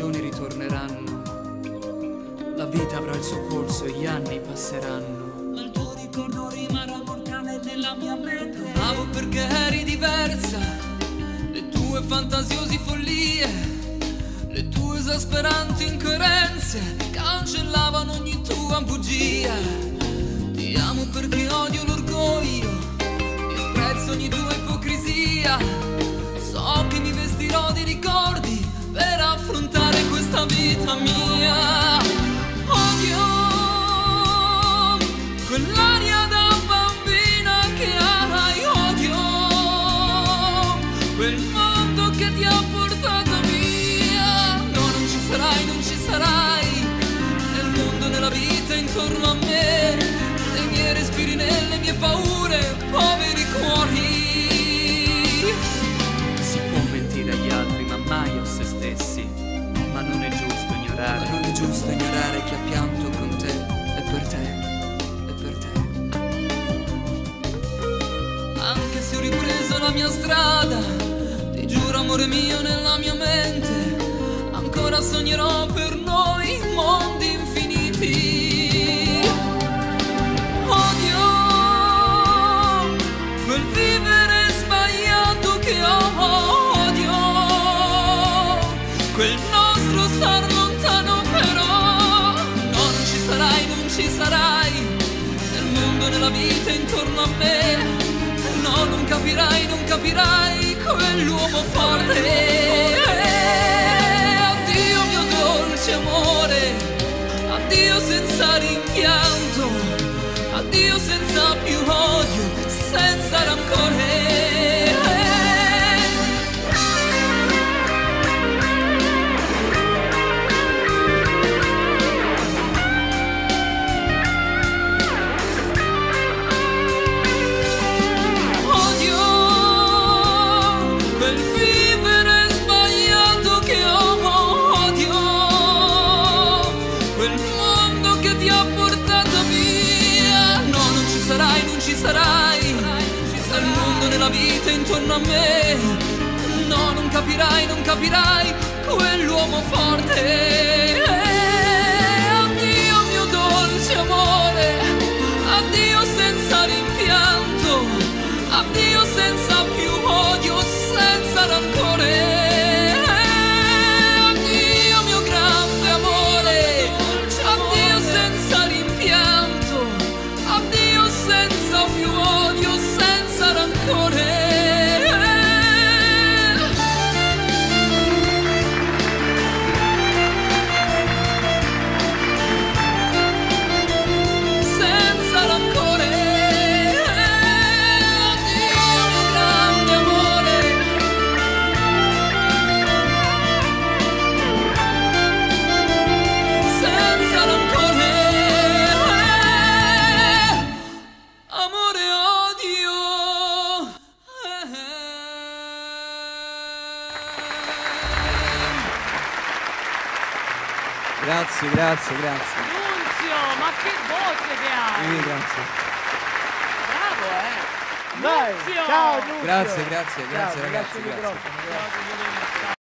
stagioni ritorneranno, la vita avrà il suo corso e gli anni passeranno. Ma il tuo ricordo rimarrà mortale nella mia mente. Amavo perché eri diversa, le tue fantasiose follie, le tue esasperanti incoerenze cancellavano ogni tua bugia. Ti amo perché odio l'orgoglio, disprezzo ogni tua ipocrisia. So che mi vestirò di ricordi per affrontare questa vita mia. Odio quell'aria da bambina che hai, odio quel mondo che ti ha portato via. No, non ci sarai, non ci sarai nel mondo, nella vita intorno a me, nei miei respiri, nelle mie paure, poveri cuori. Si può mentire agli altri ma mai a se stessi, ma non è giusto ignorare. Ma non è giusto ignorare chi ha pianto con te e per te, e per te. Anche se ho ripreso la mia strada, ti giuro amore mio nella mia mente, ancora sognerò per noi mondi infiniti. Odio quel vivere sbagliato che ho, odio quel nostro star lontano però. No, non ci sarai, non ci sarai nel mondo, nella vita intorno a me. No, non capirai, non capirai quell'uomo forte. Addio mio dolce amore, addio senza rimpianto, addio senza più odio, senza rancore. Sarai nel mondo, nella vita intorno a me. No, non capirai, non capirai quell'uomo forte. Addio mio dolce amore, addio senza rimpianto, addio senza più odio, senza rancore. Addio mio grande amore, addio senza rimpianto, addio senza più odio, senza rancore. Senza rancore. Addio mio grande amore. Senza rancore. Amore, odio. Grazie, grazie, grazie. Nunzio, ma che voce che hai! Grazie. Bravo, Dai, Nunzio! ciao Nunzio. Grazie, grazie, grazie Ciao, ragazzi, il grazie. microfono, grazie. Ciao,